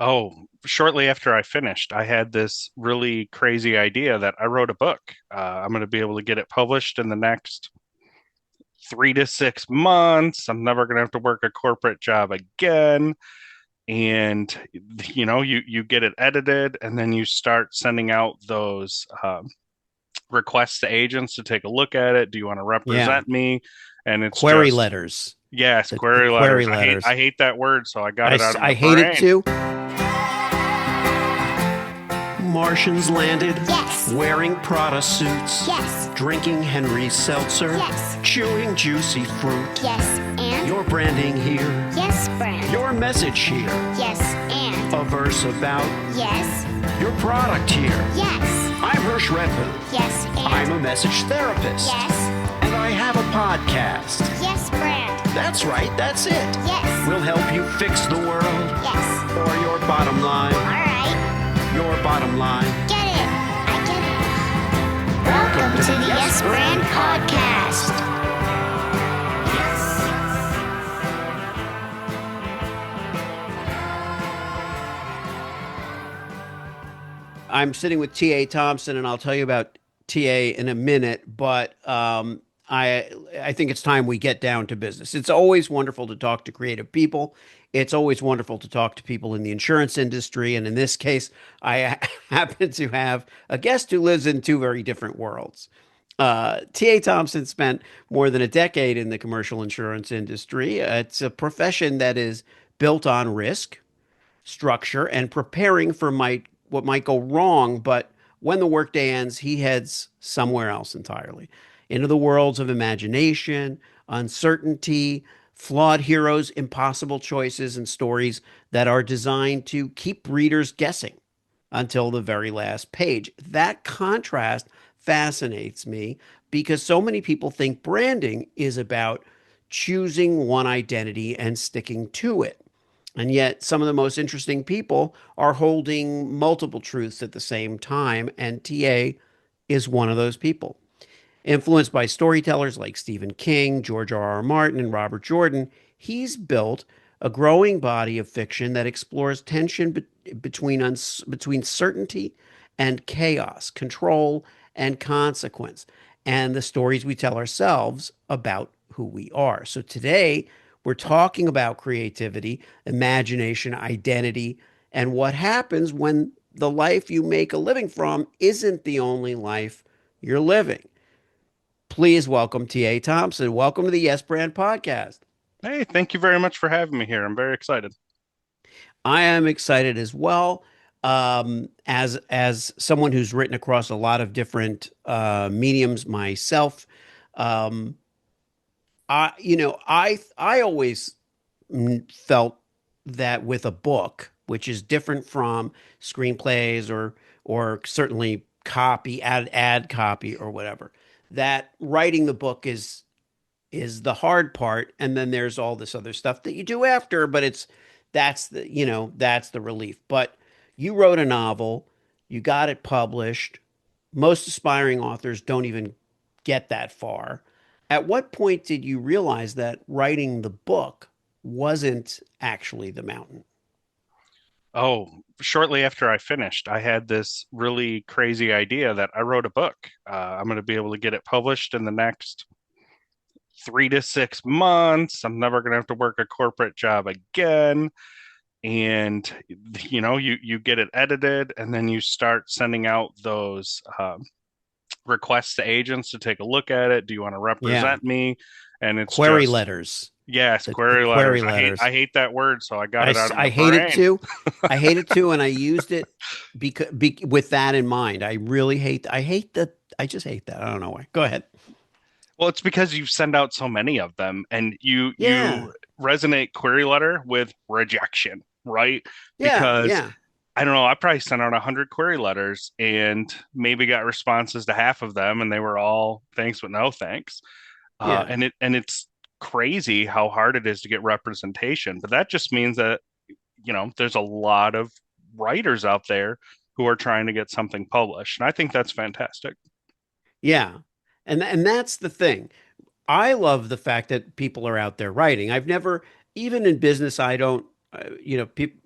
Oh, shortly after I finished, I had this really crazy idea that I wrote a book. I'm going to be able to get it published in the next 3 to 6 months. I'm never going to have to work a corporate job again. And you get it edited, and then you start sending out those requests to agents to take a look at it. Do you want to Yeah. represent me? And it's Query just letters. yes, The query query letters. I hate letters. I hate that word, so I got it out of I my hate it brain. too. Martians landed, Yes. wearing Prada suits, Yes. drinking Henry Seltzer, Yes. chewing juicy fruit. Yes, and? Your branding here, Yes, brand. your message here, Yes, and? a verse about Yes. your product here. Yes. I'm Hersh Rephun. Yes, and? I'm a message therapist. Yes. And I have a podcast. Yes, brand. That's right, that's it. Yes. We'll help you fix the world Yes. or your bottom line. All right. Your bottom line. Get it. I get it. Welcome to the Yes Brand Podcast. I'm sitting with T.A. Thompson, and I'll tell you about T.A. in a minute, but I think it's time we get down to business. It's always wonderful to talk to creative people. It's always wonderful to talk to people in the insurance industry. And in this case, I happen to have a guest who lives in two very different worlds. T.A. Thompson spent more than a decade in the commercial insurance industry. It's a profession that is built on risk, structure, and preparing for what might go wrong. But when the workday ends, he heads somewhere else entirely, into the worlds of imagination, uncertainty, flawed heroes, impossible choices, and stories that are designed to keep readers guessing until the very last page. That contrast fascinates me because so many people think branding is about choosing one identity and sticking to it. And yet, some of the most interesting people are holding multiple truths at the same time, and TA is one of those people. Influenced by storytellers like Stephen King, George R. R. Martin, and Robert Jordan, he's built a growing body of fiction that explores tension between certainty and chaos, control and consequence, and the stories we tell ourselves about who we are. So today, we're talking about creativity, imagination, identity, and what happens when the life you make a living from isn't the only life you're living. Please welcome T.A. Thompson. Welcome to the Yes Brand Podcast. Hey, thank you very much for having me here. I'm very excited. I am excited as well. As someone who's written across a lot of different mediums myself, um, I always felt that with a book, which is different from screenplays or certainly copy, ad copy or whatever, that writing the book is the hard part, and then there's all this other stuff that you do after, but that's the relief. But you wrote a novel, you got it published. Most aspiring authors don't even get that far. At what point did you realize that writing the book wasn't actually the mountain? Oh, shortly after I finished, I had this really crazy idea that I wrote a book. I'm going to be able to get it published in the next 3 to 6 months. I'm never going to have to work a corporate job again. And you get it edited, and then you start sending out those requests to agents to take a look at it. Do you want to Yeah, represent me? And it's query just letters. yes, The query query letters. I hate letters. I hate that word, so I got it out of my I hate it brain. too. I hate it too, and I used it with that in mind. I really hate. I hate that. I just hate that. I don't know why. Go ahead. Well, it's because you send out so many of them, and you Yeah, resonate query letter with rejection, right? yeah, Because yeah, I don't know, I probably sent out 100 query letters and maybe got responses to half of them, and they were all thanks but no thanks. yeah. And it's crazy how hard it is to get representation, but that just means that there's a lot of writers out there who are trying to get something published, and I think that's fantastic. Yeah. And that's the thing. I love the fact that people are out there writing. I've never, even in business, I don't.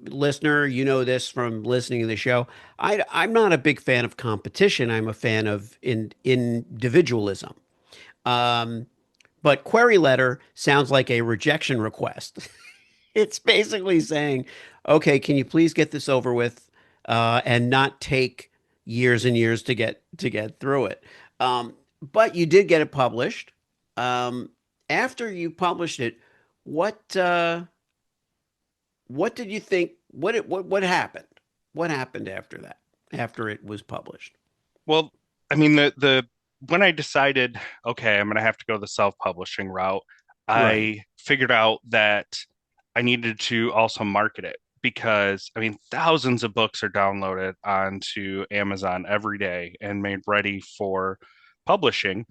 listener, you know this from listening to the show. I'm not a big fan of competition. I'm a fan of individualism. Um, but query letter sounds like a rejection request. It's basically saying, okay, can you please get this over with, and not take years and years to get through it. But you did get it published. Um, After you published it, what what did you think? What happened? What happened after that? After it was published? Well, I mean, the when I decided, okay, I'm going to have to go the self-publishing route, Right. I figured out that I needed to also market it because, I mean, thousands of books are downloaded onto Amazon every day and made ready for publishing.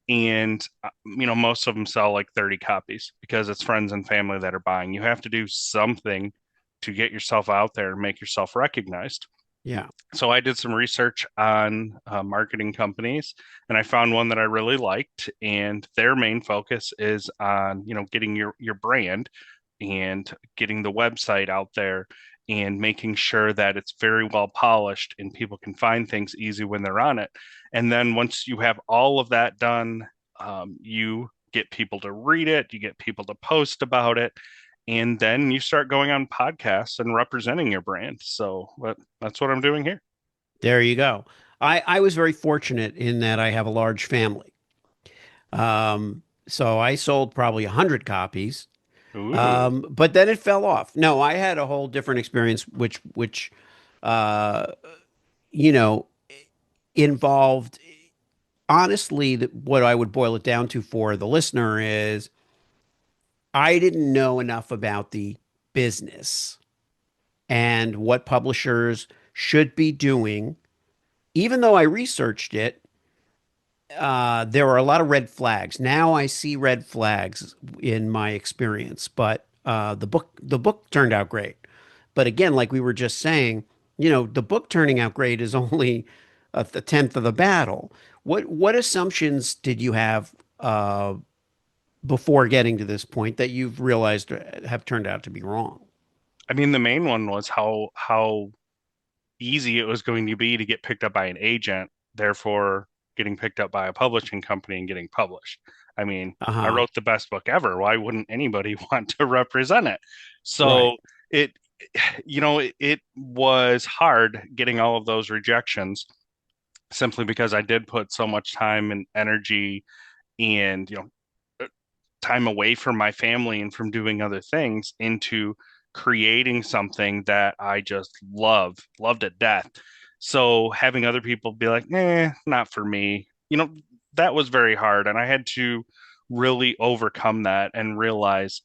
And, most of them sell like 30 copies because it's friends and family that are buying. You have to do something to get yourself out there and make yourself recognized. Yeah. So I did some research on marketing companies, and I found one that I really liked. And their main focus is on, getting your brand and getting the website out there and making sure that it's very well polished and people can find things easy when they're on it. And then once you have all of that done, you get people to read it, you get people to post about it, and then you start going on podcasts and representing your brand. So that's what I'm doing here. There you go. I was very fortunate in that I have a large family. So I sold probably 100 copies. Ooh. But then it fell off. No, I had a whole different experience, which, uh, you know, involved, honestly, what I would boil it down to for the listener is I didn't know enough about the business and what publishers should be doing. Even though I researched it, there were a lot of red flags. Now I see red flags in my experience, but the book turned out great. But again, like we were just saying, the book turning out great is only a tenth of the battle. What assumptions did you have before getting to this point that you've realized have turned out to be wrong? I mean, the main one was how easy it was going to be to get picked up by an agent, therefore getting picked up by a publishing company and getting published. I mean, I Uh-huh. wrote the best book ever. Why wouldn't anybody want to represent it? So Right. it, it was hard getting all of those rejections simply because I did put so much time and energy and, time away from my family and from doing other things into creating something that I just loved to death. So having other people be like, not for me, that was very hard. And I had to really overcome that and realize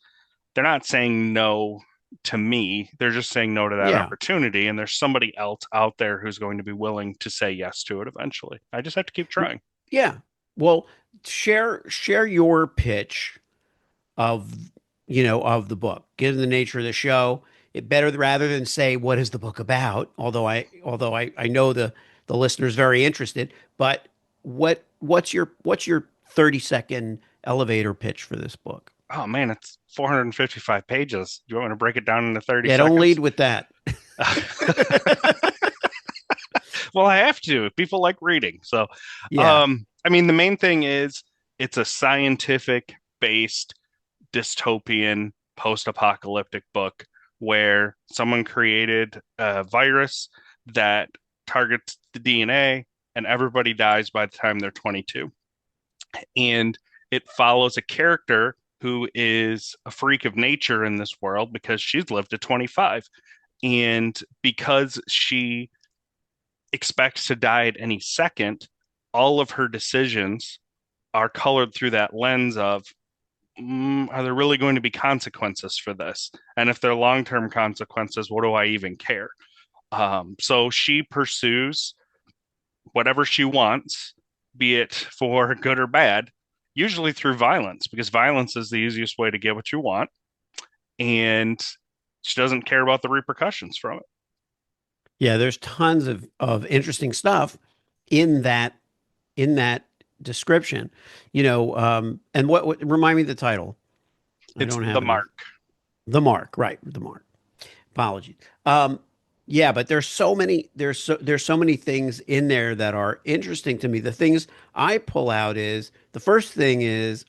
they're not saying no to me. They're just saying no to that Yeah. opportunity. And there's somebody else out there who's going to be willing to say yes to it eventually. I just have to keep trying. Yeah. Well, share your pitch of of the book, given the nature of the show. It better rather than say what is the book about, although I know the listener's very interested, but what's your 30-second elevator pitch for this book? Oh man, it's 455 pages. Do you want me to break it down into 30 Yeah, don't lead seconds? with that. Well, I have to. People like reading. So, Yeah. I mean, the main thing is it's a scientific based dystopian post-apocalyptic book where someone created a virus that targets the DNA and everybody dies by the time they're 22. And it follows a character who is a freak of nature in this world because she's lived to 25. And because she expects to die at any second, all of her decisions are colored through that lens of, are there really going to be consequences for this? And if they're long-term consequences, what do I even care? So she pursues whatever she wants, be it for good or bad, usually through violence, because violence is the easiest way to get what you want. And she doesn't care about the repercussions from it. Yeah, there's tons of interesting stuff in that description. And what remind me of the title? I It's don't the have it. mark. The Mark, right? The Mark. Apologies. Yeah, but there's so many things in there that are interesting to me. The things I pull out is the first thing is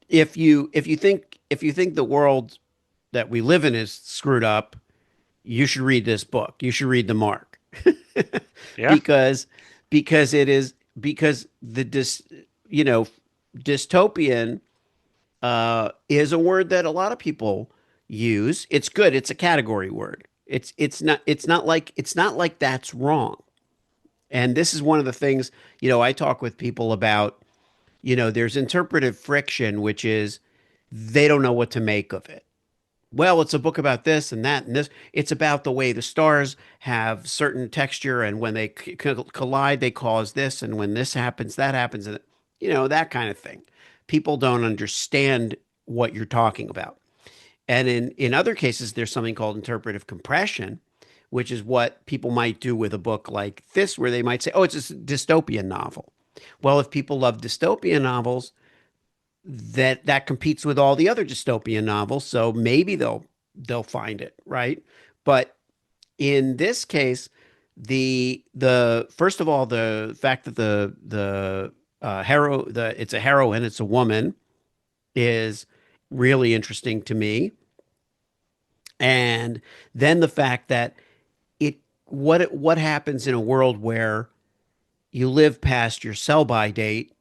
if you think the world that we live in is screwed up, you should read this book. You should read The Mark. Yeah. because because it is because you know dystopian is a word that a lot of people use. It's good. It's a category word. It's not like that's wrong. And this is one of the things, I talk with people about, there's interpretive friction, which is they don't know what to make of it. Well, it's a book about this and that and this. It's about the way the stars have certain texture, and when they collide, they cause this, and when this happens, that happens, and that kind of thing. People don't understand what you're talking about. And in other cases, there's something called interpretive compression, which is what people might do with a book like this, where they might say, "Oh, it's a dystopian novel." Well, if people love dystopian novels, that competes with all the other dystopian novels, so maybe they'll find it, right? But in this case, the first of all, the fact that it's a heroine, it's a woman, is really interesting to me. And then the fact that what happens in a world where you live past your sell by date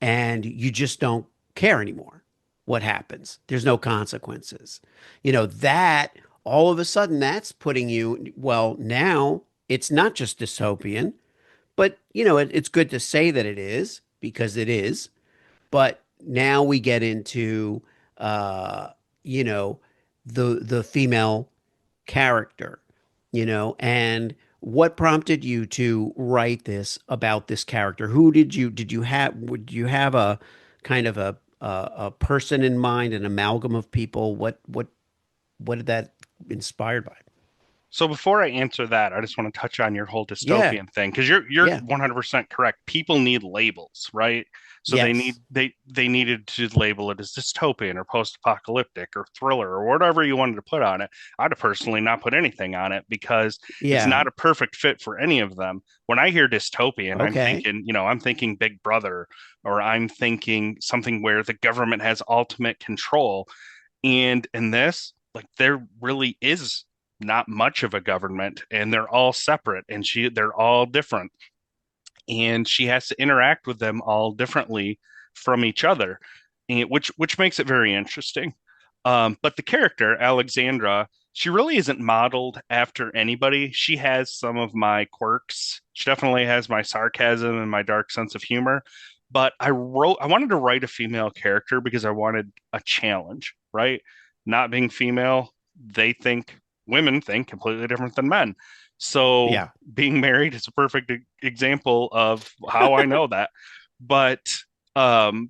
and you just don't care anymore what happens. There's no consequences. That all of a sudden that's putting you, well, now it's not just dystopian, but it's good to say that it is, because it is. But now we get into uh, you know, the female character, and what prompted you to write this about this character? Who would you have a kind of a person in mind, an amalgam of people? What did that inspired by? So before I answer that, I just want to touch on your whole Yeah, dystopian thing because you're yeah, 100% correct. People need labels, right? So yes, they needed to label it as dystopian or post-apocalyptic or thriller or whatever you wanted to put on it. I'd have personally not put anything on it because it's yeah, not a perfect fit for any of them. When I hear dystopian, okay, I'm thinking Big Brother, or I'm thinking something where the government has ultimate control. And in this, like, there really is not much of a government, and they're all separate, and they're all different, and she has to interact with them all differently from each other, and which makes it very interesting. But the character Alexandra, she really isn't modeled after anybody. She has some of my quirks. She definitely has my sarcasm and my dark sense of humor. But I wanted to write a female character because I wanted a challenge, right? Not being female, they think women think completely different than men. So yeah. being married is a perfect example of how I know that. But um,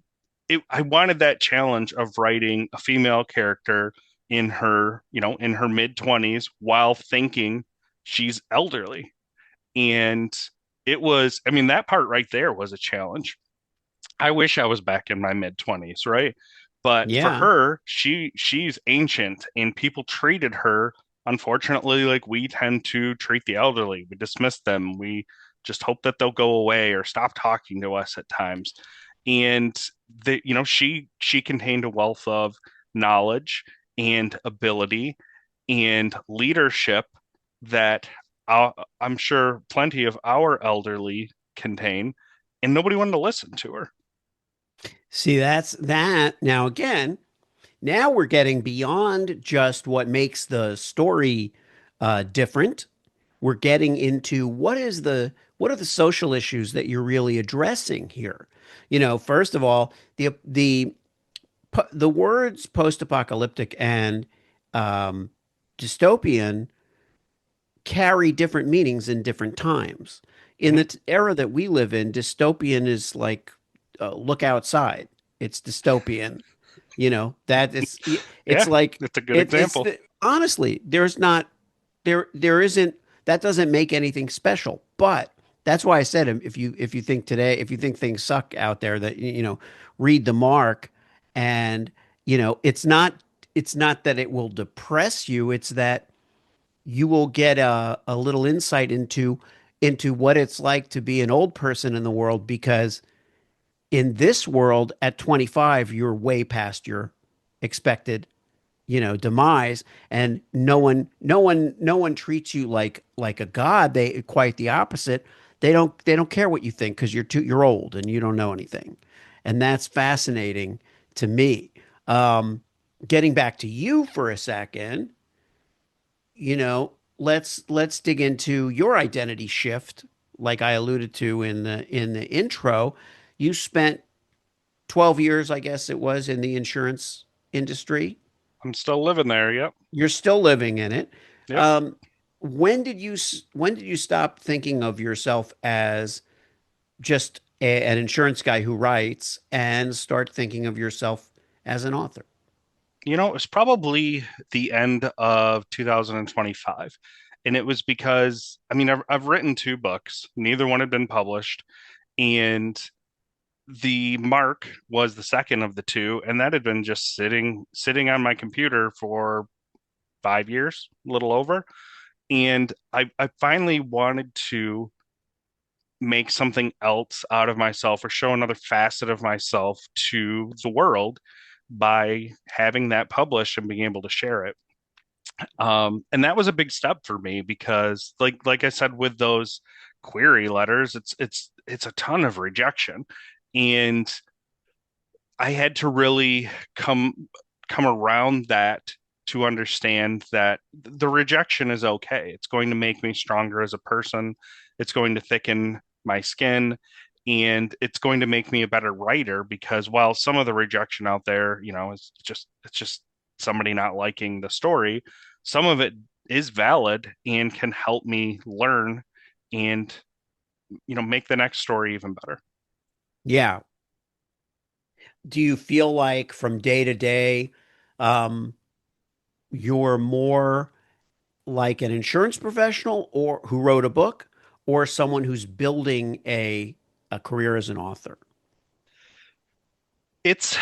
I wanted that challenge of writing a female character in her mid 20s while thinking she's elderly. And I mean, that part right there was a challenge. I wish I was back in my mid 20s, right? But for Yeah. her, she's ancient, and people treated her, unfortunately, like we tend to treat the elderly. We dismiss them. We just hope that they'll go away or stop talking to us at times. And she contained a wealth of knowledge and ability and leadership that I'm sure plenty of our elderly contain, and nobody wanted to listen to her. See, that's that. Now, again, now we're getting beyond just what makes the story different. We're getting into what are the social issues that you're really addressing here. First of all, the words post-apocalyptic and um, dystopian carry different meanings in different times. In Mhm. the era that we live in, dystopian is like look outside. It's dystopian. That it's Yeah, like that's a good example. honestly, there isn't that doesn't make anything special. But that's why I said if you think today, if you think things suck out there, that read the mark, and it's not. it's not that it will depress you, it's that you will get a little insight into what it's like to be an old person in the world because in this world at 25 you're way past your expected demise, and no one treats you like a god. They quite the opposite. They don't care what you think because you're old and you don't know anything, and that's fascinating to me. um Getting back to you for a second, let's dig into your identity shift. Like I alluded to in the intro, you spent 12 years, I guess it was, in the insurance industry. I'm still living there. Yep. You're still living in it. Yep. Um, when did you stop thinking of yourself as just an insurance guy who writes and start thinking of yourself as an author? It was probably the end of 2025. And it was because, I mean, I've written two books, neither one had been published. And the Mark was the second of the two, and that had been just sitting on my computer for 5 years, a little over. And I finally wanted to make something else out of myself or show another facet of myself to the world by having that published and being able to share it. And that was a big step for me because, like I said, with those query letters, it's a ton of rejection, and I had to really come around that to understand that the rejection is okay. It's going to make me stronger as a person. It's going to thicken my skin, and it's going to make me a better writer because while some of the rejection out there, it's just somebody not liking the story, some of it is valid and can help me learn and make the next story even better. Yeah. Do you feel like from day to day, um, you're more like an insurance professional or who wrote a book or someone who's building a career as an author? It's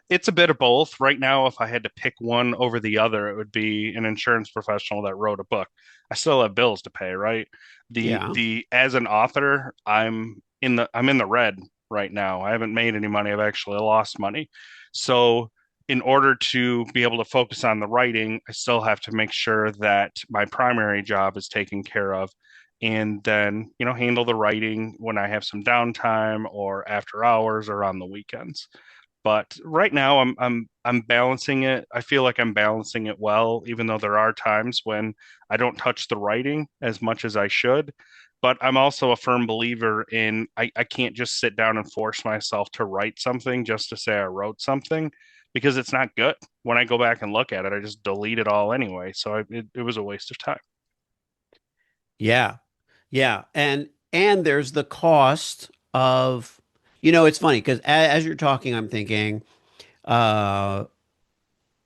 it's a bit of both. Right now, if I had to pick one over the other, it would be an insurance professional that wrote a book. I still have bills to pay, right? The Yeah. the as an author, I'm in the red right now. I haven't made any money. I've actually lost money. So in order to be able to focus on the writing, I still have to make sure that my primary job is taken care of and then, handle the writing when I have some downtime or after hours or on the weekends. But right now I'm balancing it. I feel like I'm balancing it well, even though there are times when I don't touch the writing as much as I should. But I'm also a firm believer in I can't just sit down and force myself to write something just to say I wrote something because it's not good. When I go back and look at it, I just delete it all anyway. So it was a waste of time. Yeah. Yeah. And there's the cost of, it's funny because as you're talking, I'm thinking, uh,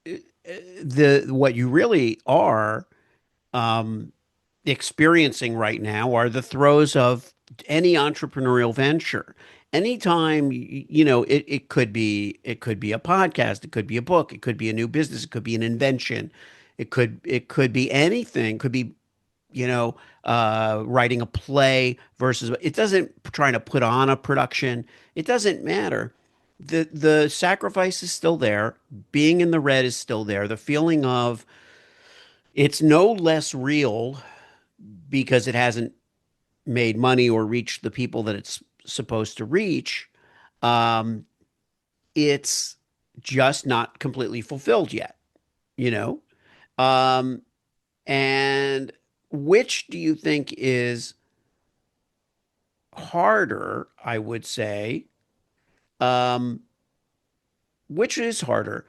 the what you really are um, experiencing right now are the throes of any entrepreneurial venture. Anytime, it could be a podcast, it could be a book, it could be a new business, it could be an invention, it could be anything, it could be writing a play versus it doesn't trying to put on a production. It doesn't matter. The sacrifice is still there. Being in the red is still there. The feeling of it's no less real because it hasn't made money or reached the people that it's supposed to reach. Um, it's just not completely fulfilled yet, you know? Um, and which do you think is harder, I would say? Um, which is harder,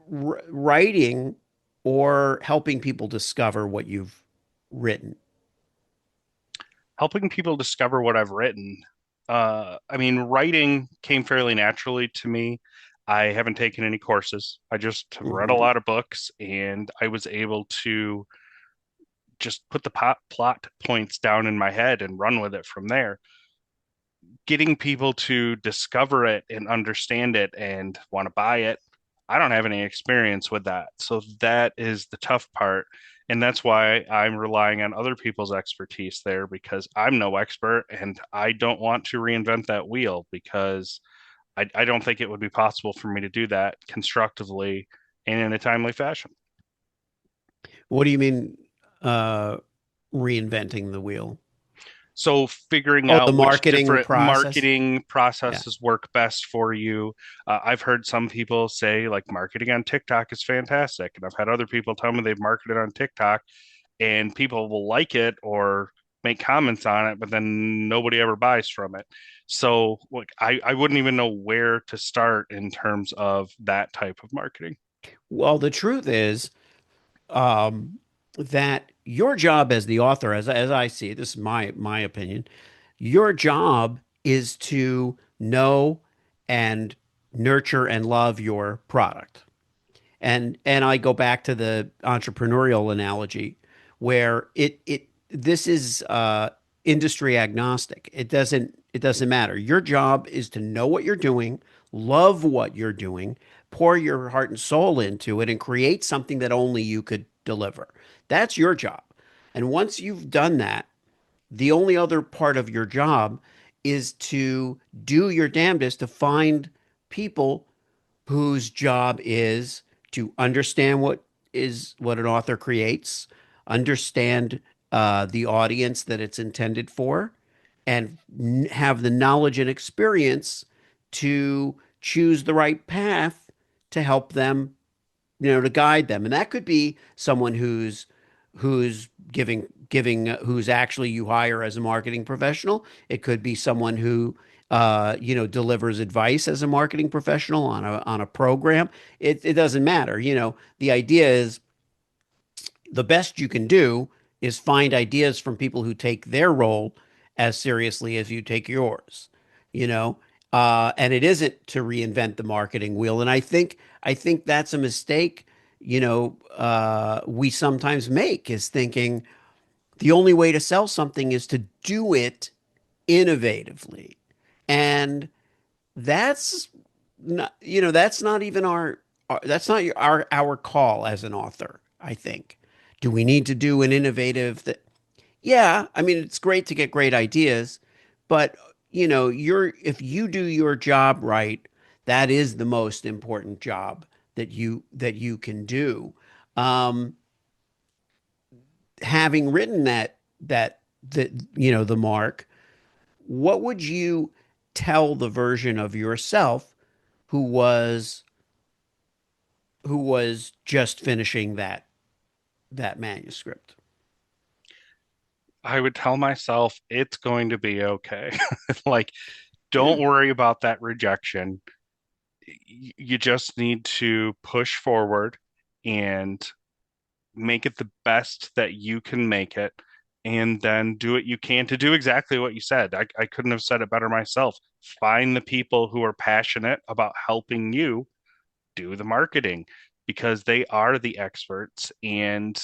writing or helping people discover what you've written? Helping people discover what I've written. I mean, writing came fairly naturally to me. I haven't taken any courses. I just have read a Hmm. lot of books, and I was able to just put the plot points down in my head and run with it from there. Getting people to discover it and understand it and want to buy it, I don't have any experience with that. So that is the tough part. And that's why I'm relying on other people's expertise there because I'm no expert and I don't want to reinvent that wheel because I don't think it would be possible for me to do that constructively and in a timely fashion. What do you mean, uh, reinventing the wheel? So figuring Oh, the out which marketing different process. marketing Yeah. processes work best for you. I've heard some people say like marketing on TikTok is fantastic, and I've had other people tell me they've marketed on TikTok and people will like it or make comments on it, but then nobody ever buys from it. So like I wouldn't even know where to start in terms of that type of marketing. Well, the truth is, um, that your job as the author, as I see it, this is my opinion, your job is to know and nurture and love your product. And I go back to the entrepreneurial analogy where it this is industry agnostic. It doesn't matter. Your job is to know what you're doing, love what you're doing, pour your heart and soul into it, and create something that only you could deliver. That's your job. And once you've done that, the only other part of your job is to do your damnedest to find people whose job is to understand what an author creates, understand the audience that it's intended for, and have the knowledge and experience to choose the right path to help them, to guide them. And that could be someone who's giving who's actually you hire as a marketing professional. It could be someone who delivers advice as a marketing professional on a program. It doesn't matter. The idea is the best you can do is find ideas from people who take their role as seriously as you take yours, you know. And it isn't to reinvent the marketing wheel. And I think that's a mistake, we sometimes make is thinking the only way to sell something is to do it innovatively. And that's that's not even that's not our call as an author, I think. Do we need to do an innovative that yeah, I mean it's great to get great ideas, but if you do your job right, that is the most important job that you can do. Um, Having written the mark, what would you tell the version of yourself who was just finishing that manuscript? I would tell myself it's going to be okay. Like, don't worry about that rejection. You just need to push forward and make it the best that you can make it, and then do what you can to do exactly what you said. I couldn't have said it better myself. Find the people who are passionate about helping you do the marketing because they are the experts. And,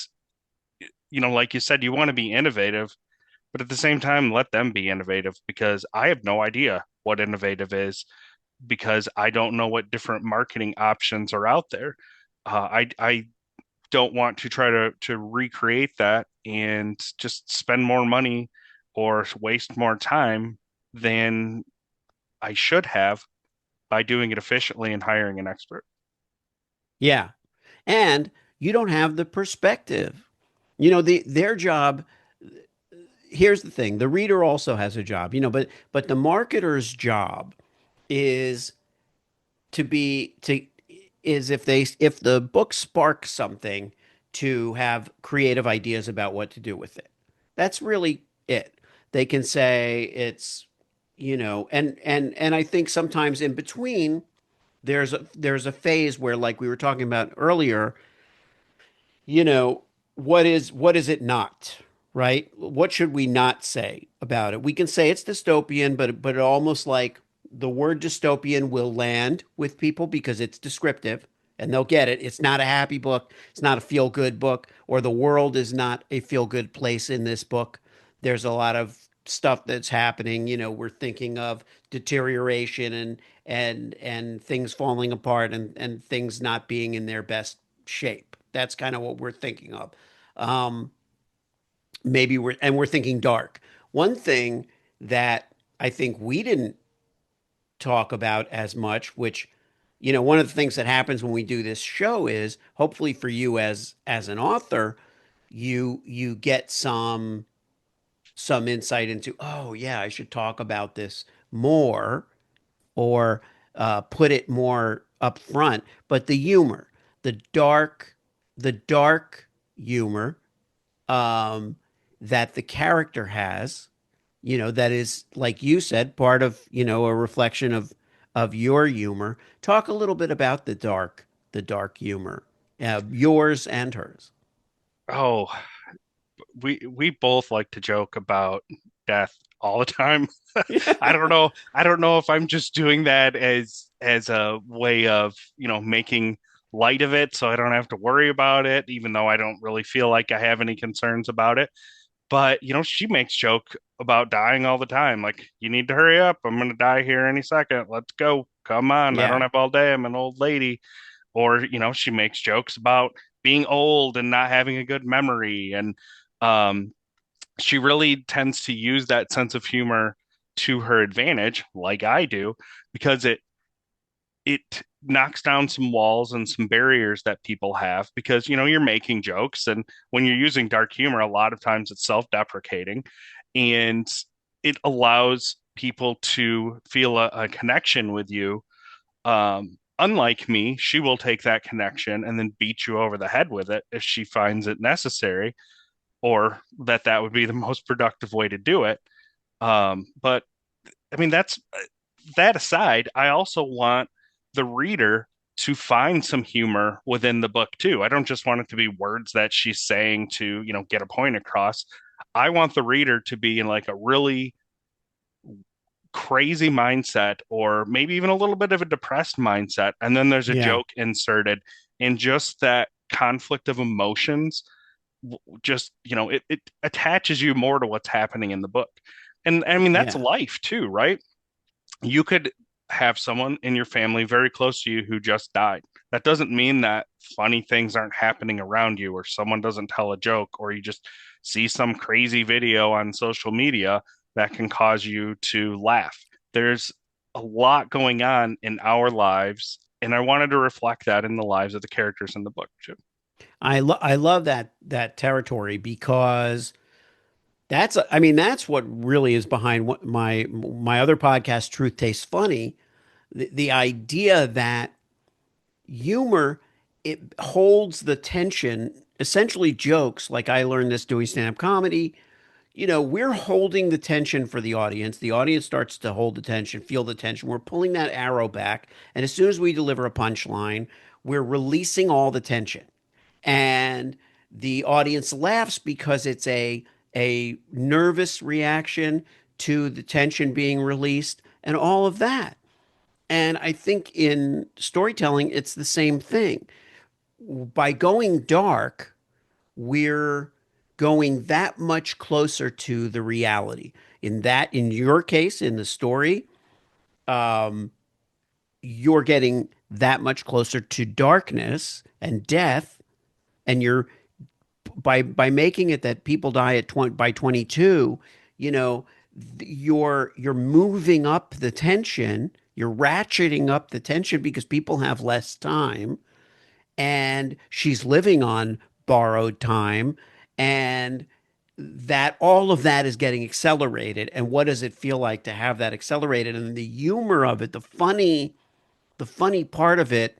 like you said, you want to be innovative, but at the same time, let them be innovative because I have no idea what innovative is because I don't know what different marketing options are out there. I don't want to try to recreate that and just spend more money or waste more time than I should have by doing it efficiently and hiring an expert. Yeah. And you don't have the perspective. Their job, here's the thing, the reader also has a job, but the marketer's job is to be to is if the book sparks something to have creative ideas about what to do with it. That's really it. They can say it's and I think sometimes in between there's a phase where, like we were talking about earlier, what is it not, right? What should we not say about it? We can say it's dystopian, but it almost like the word dystopian will land with people because it's descriptive and they'll get it. It's not a happy book, it's not a feel-good book, or the world is not a feel-good place in this book. There's a lot of stuff that's happening. We're thinking of deterioration and things falling apart and things not being in their best shape. That's kind of what we're thinking of. Um, maybe we're thinking dark. One thing that I think we didn't talk about as much, which one of the things that happens when we do this show is hopefully for you as an author, you get some insight into, oh yeah, I should talk about this more or put it more up front. But the humor, the dark humor um, that the character has, that is, like you said, part of, a reflection of your humor. Talk a little bit about the dark humor, yours and hers. Oh, we both like to joke about death all the time. I don't know. I don't know if I'm just doing that as a way of, making light of it so I don't have to worry about it, even though I don't really feel like I have any concerns about it. But, she makes joke about dying all the time. Like, you need to hurry up. I'm going to die here any second. Let's go. Come on. I don't Yeah, have all day. I'm an old lady. Or, she makes jokes about being old and not having a good memory. And um, she really tends to use that sense of humor to her advantage, like I do, because it knocks down some walls and some barriers that people have because you're making jokes, and when you're using dark humor a lot of times it's self-deprecating, and it allows people to feel a connection with you. Unlike me, she will take that connection and then beat you over the head with it if she finds it necessary, or that would be the most productive way to do it. But I mean, that aside, I also want the reader to find some humor within the book too. I don't just want it to be words that she's saying to, get a point across. I want the reader to be in like a really crazy mindset or maybe even a little bit of a depressed mindset. And then there's a yeah, joke inserted, and just that conflict of emotions just, it attaches you more to what's happening in the book. And I mean, that's yeah, life too, right? You could have someone in your family very close to you who just died. That doesn't mean that funny things aren't happening around you, or someone doesn't tell a joke, or you just see some crazy video on social media that can cause you to laugh. There's a lot going on in our lives, and I wanted to reflect that in the lives of the characters in the book too. I love that territory because I mean, that's what really is behind what my other podcast, Truth Tastes Funny. The idea that humor, it holds the tension, essentially jokes, like I learned this doing stand-up comedy. We're holding the tension for the audience. The audience starts to hold the tension, feel the tension. We're pulling that arrow back. And as soon as we deliver a punchline, we're releasing all the tension. And the audience laughs because it's a nervous reaction to the tension being released and all of that. And I think in storytelling, it's the same thing. By going dark, we're going that much closer to the reality. In your case, in the story, um, you're getting that much closer to darkness and death, and you're by making it that people die at 20 by 22, you know, you're moving up the tension, you're ratcheting up the tension because people have less time and she's living on borrowed time, and that all of that is getting accelerated. And what does it feel like to have that accelerated? And the humor of it, the funny part of it,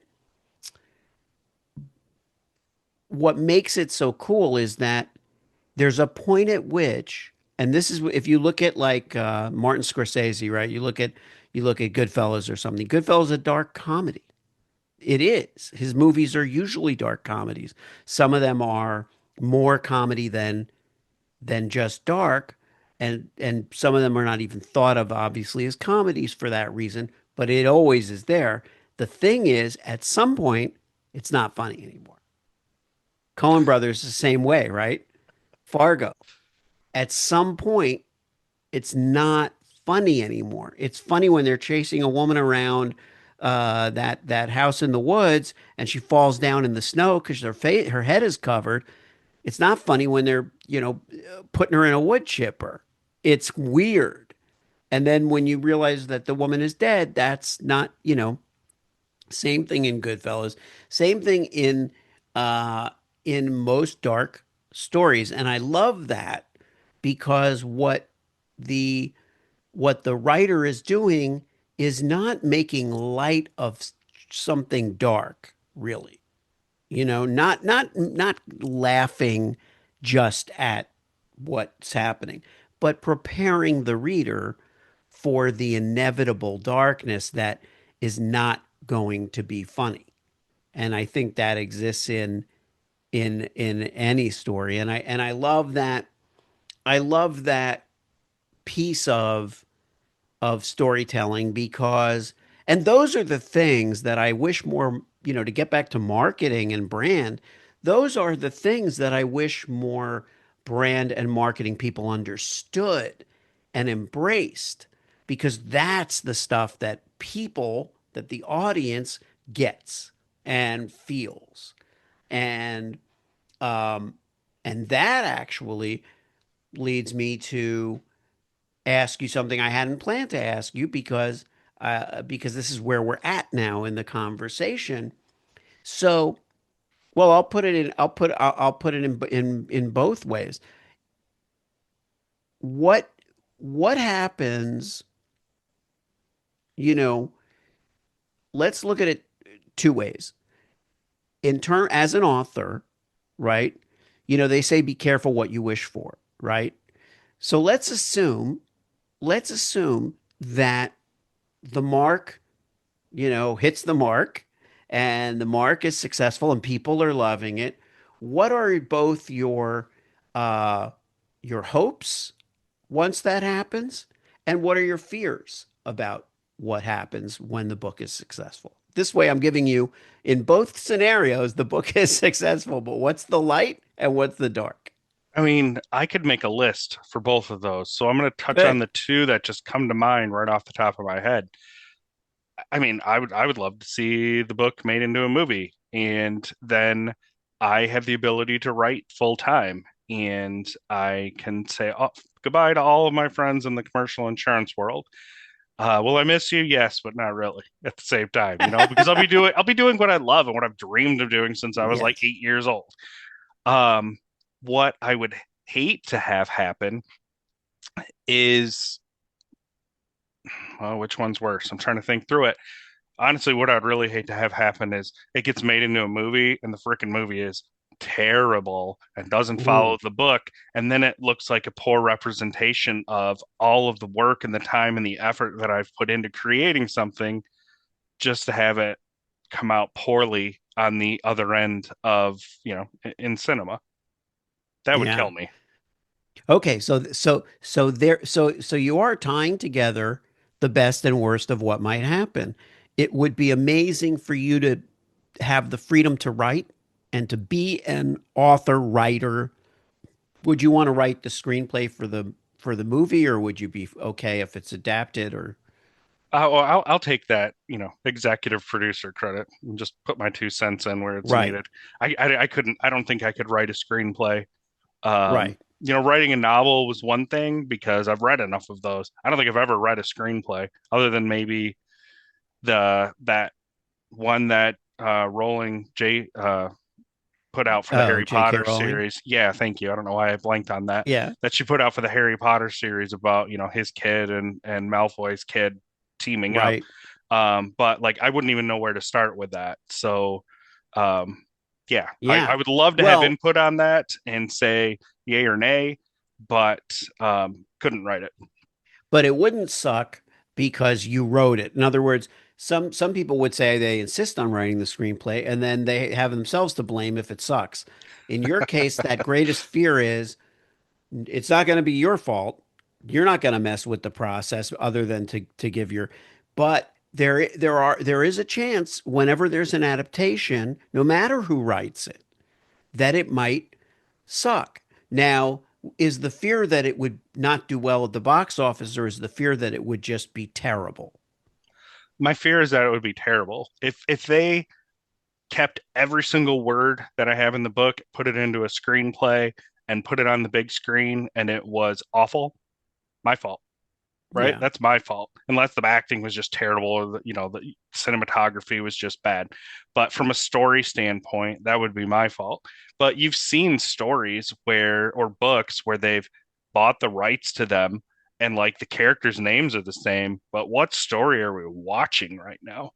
what makes it so cool is that there's a point at which, and this is if you look at like Martin Scorsese, right? You look at Goodfellas or something. Goodfellas is a dark comedy. It is. His movies are usually dark comedies. Some of them are more comedy than just dark, and some of them are not even thought of obviously as comedies for that reason, but it always is there. The thing is, at some point, it's not funny anymore. Coen Brothers the same way, right? Fargo. At some point, it's not funny anymore. It's funny when they're chasing a woman around that house in the woods and she falls down in the snow because her head is covered. It's not funny when they're, putting her in a wood chipper. It's weird. And then when you realize that the woman is dead, that's not, same thing in Goodfellas. Same thing in most dark stories. And I love that because the what the writer is doing is not making light of something dark, really. Not laughing just at what's happening, but preparing the reader for the inevitable darkness that is not going to be funny. And I think that exists in any story. And I love that. I love that piece of storytelling because, and those are the things that I wish more, to get back to marketing and brand, those are the things that I wish more brand and marketing people understood and embraced because that's the stuff that the audience gets and feels. And um and that actually leads me to ask you something I hadn't planned to ask you because this is where we're at now in the conversation. So, well, I'll put it in both ways. What what happens, you know, let's look at it two ways. In turn as an author, right? They say be careful what you wish for, right? So let's assume that the mark, hits the mark and the mark is successful and people are loving it. What are both your hopes once that happens and what are your fears about what happens when the book is successful? This way I'm giving you in both scenarios the book is successful, but what's the light and what's the dark? I mean, I could make a list for both of those. So I'm going to touch on Good. the two that just come to mind right off the top of my head. I mean, I would love to see the book made into a movie, and then I have the ability to write full time, and I can say goodbye to all of my friends in the commercial insurance world. Will I miss you? Yes, but not really at the same time, because I'll be doing what I love and what I've dreamed of doing since I was like Yes. 8 years old. Um, what I would hate to have happen is, well, which one's worse? I'm trying to think through it. Honestly, what I'd really hate to have happen is it gets made into a movie and the freaking movie is terrible and doesn't follow Ooh, the book. And then it looks like a poor representation of all of the work and the time and the effort that I've put into creating something just to have it come out poorly on the other end of, in cinema. That would yeah. kill me. Okay, so you are tying together the best and worst of what might happen. It would be amazing for you to have the freedom to write and to be an author writer. Would you want to write the screenplay for the movie, or would you be okay if it's adapted or Well, I'll take that, executive producer credit and just put my 2 cents in where it's right, needed. I couldn't, I don't think I could write a screenplay. Um, right. writing a novel was one thing because I've read enough of those. I don't think I've ever read a screenplay other than maybe that one that Rowling J put out for the Oh, Harry J.K. Potter Rowling. series. Yeah, thank you. I don't know why I blanked on that. Yeah, That she put out for the Harry Potter series about, his kid and Malfoy's kid teaming up. right. But like I wouldn't even know where to start with that. So um yeah, I Yeah. would love to have Well, input on that and say yay or nay, but couldn't write it. but it wouldn't suck because you wrote it. In other words, some people would say they insist on writing the screenplay and then they have themselves to blame if it sucks. In your case, that greatest fear is it's not going to be your fault. You're not going to mess with the process other than to give your but there is a chance whenever there's an adaptation, no matter who writes it, that it might suck. Now, is the fear that it would not do well at the box office, or is the fear that it would just be terrible? My fear is that it would be terrible. If they kept every single word that I have in the book, put it into a screenplay, and put it on the big screen, and it was awful, my fault, right? Yeah. That's my fault. Unless the acting was just terrible or the cinematography was just bad. But from a story standpoint, that would be my fault. But you've seen stories where or books where they've bought the rights to them and like the characters' names are the same, but what story are we watching right now?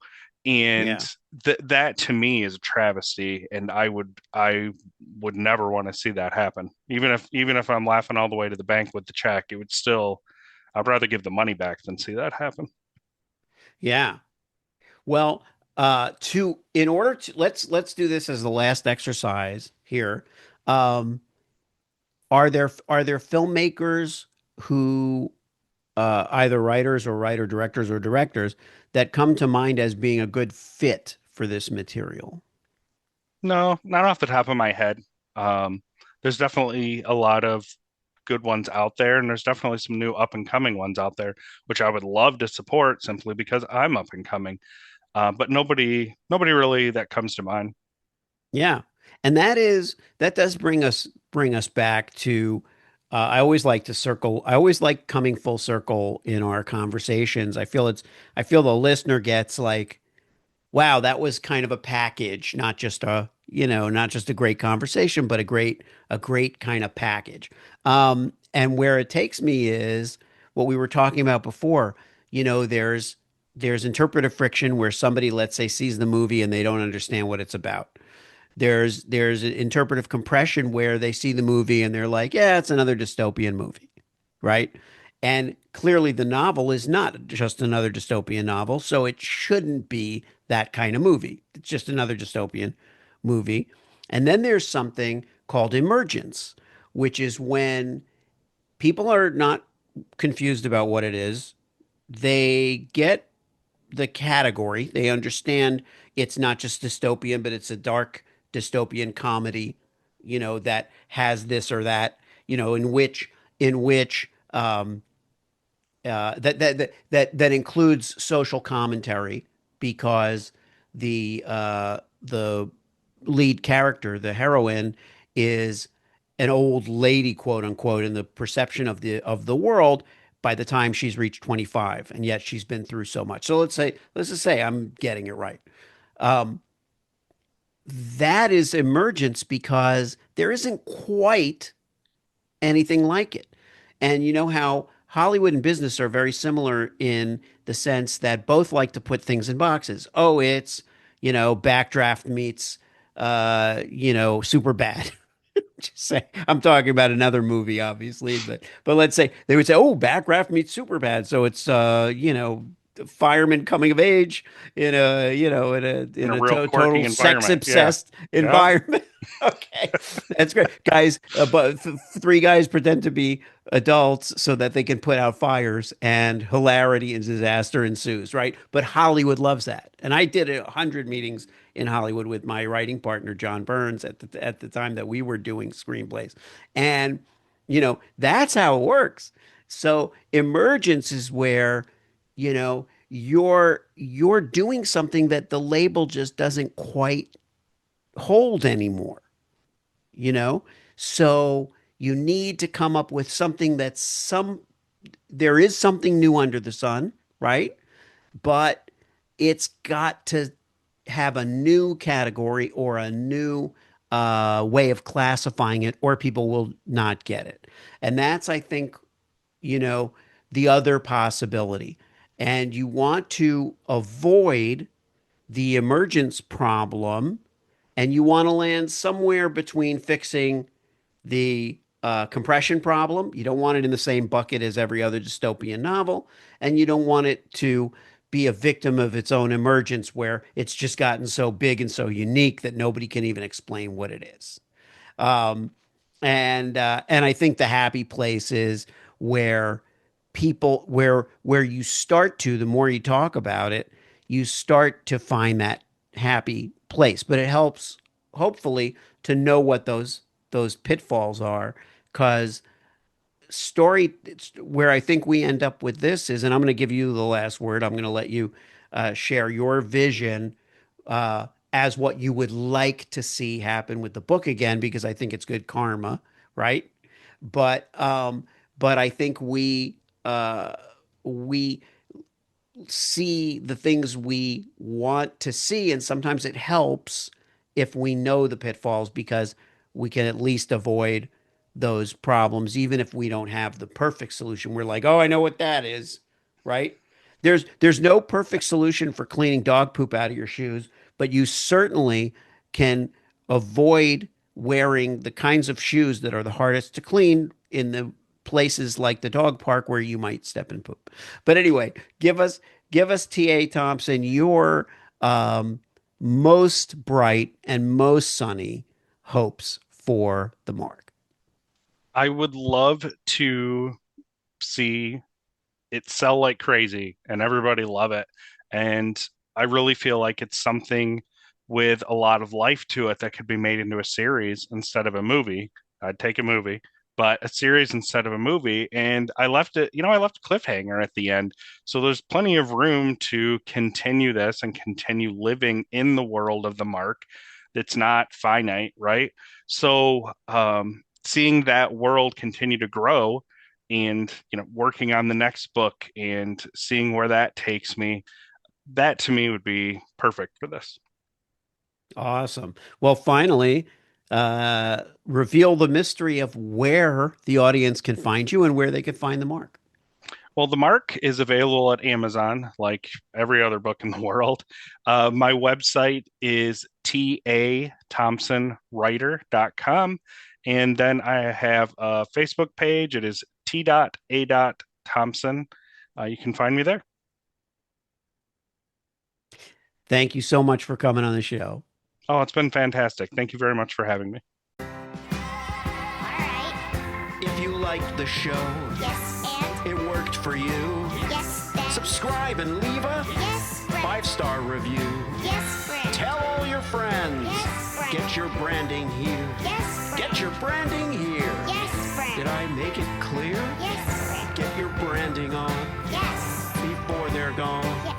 And Yeah. that to me is a travesty, and I would never want to see that happen. Even if I'm laughing all the way to the bank with the check, it would still I'd rather give the money back than see that happen. Yeah. Well, to in order to let's do this as the last exercise here. Um, are there filmmakers who either writers or writer directors or directors that come to mind as being a good fit for this material? No, not off the top of my head. Um, there's definitely a lot of good ones out there, and there's definitely some new up and coming ones out there, which I would love to support simply because I'm up and coming. But nobody really that comes to mind. Yeah. And that does bring us back to I always like coming full circle in our conversations. I feel the listener gets like, wow, that was kind of a package, not just a great conversation, but a great kind of package. And where it takes me is what we were talking about before. There's interpretive friction where somebody, let's say, sees the movie and they don't understand what it's about. There's interpretive compression where they see the movie and they're like, yeah, it's another dystopian movie, right? And clearly the novel is not just another dystopian novel, so it shouldn't be that kind of movie. It's just another dystopian movie. And then there's something called emergence, which is when people are not confused about what it is. They get the category. They understand it's not just dystopian, but it's a dark dystopian comedy, that has this or that, in which that includes social commentary because the lead character, the heroine, is an old lady, quote unquote, in the perception of the world by the time she's reached 25, and yet she's been through so much. So let's just say I'm getting it right. Um, that is emergence because there isn't quite anything like it. And you know how Hollywood and business are very similar in the sense that both like to put things in boxes. Oh, it's, Backdraft meets, super bad. Just say I'm talking about another movie, obviously, but let's say they would say, "Oh, Backraft meets Superbad," so it's fireman coming of age in In a a real quirky total sex environment. Yeah. obsessed Yep. environment. Okay, that's great, guys. But three guys pretend to be adults so that they can put out fires, and hilarity and disaster ensues. Right, but Hollywood loves that, and I did 100 meetings in Hollywood with my writing partner John Burns at the time that we were doing screenplays, and that's how it works. So emergence is where you're doing something that the label just doesn't quite hold anymore, you know? So you need to come up with something there is something new under the sun, right? But it's got to have a new category or a new way of classifying it, or people will not get it. And that's, I think, you know, the other possibility. And you want to avoid the emergence problem, and you want to land somewhere between fixing the compression problem. You don't want it in the same bucket as every other dystopian novel, and you don't want it to be a victim of its own emergence where it's just gotten so big and so unique that nobody can even explain what it is. Um, and I think the happy place is where where you start to, the more you talk about it, you start to find that happy place. But it helps, hopefully, to know what those pitfalls are, because story where I think we end up with this is, and I'm going to give you the last word. I'm going to let you share your vision as what you would like to see happen with the book again, because I think it's good karma, right? But I think we see the things we want to see, and sometimes it helps if we know the pitfalls because we can at least avoid those problems, even if we don't have the perfect solution. We're like, oh, I know what that is, right? There's no perfect solution for cleaning dog poop out of your shoes, but you certainly can avoid wearing the kinds of shoes that are the hardest to clean in the places like the dog park where you might step and poop. But anyway, give us T.A. Thompson your most bright and most sunny hopes for the mark. I would love to see it sell like crazy and everybody love it. And I really feel like it's something with a lot of life to it that could be made into a series instead of a movie. I'd take a movie, but a series instead of a movie. And I left it, I left a cliffhanger at the end. So there's plenty of room to continue this and continue living in the world of the mark that's not finite, right? So seeing that world continue to grow and working on the next book and seeing where that takes me, that to me would be perfect for this. Awesome. Well, finally, reveal the mystery of where the audience can find you and where they can find the mark. Well, the mark is available at Amazon, like every other book in the world. My website is tathompsonwriter.com. And then I have a Facebook page. It is T.A. Thompson. You can find me there. Thank you so much for coming on the show. Oh, it's been fantastic. Thank you very much for having me. All right. If you liked the show, Yes, and it worked for you, yes, that. subscribe and leave a Yes, friend. 5-star review. Yes, friend. Tell all your friends. Yes, friend. Get your branding here. Yes, friend. Get your branding here. Yes, friend. Did I make it clear? Yes, friend. Get your branding on Yes. before they're gone. Yes.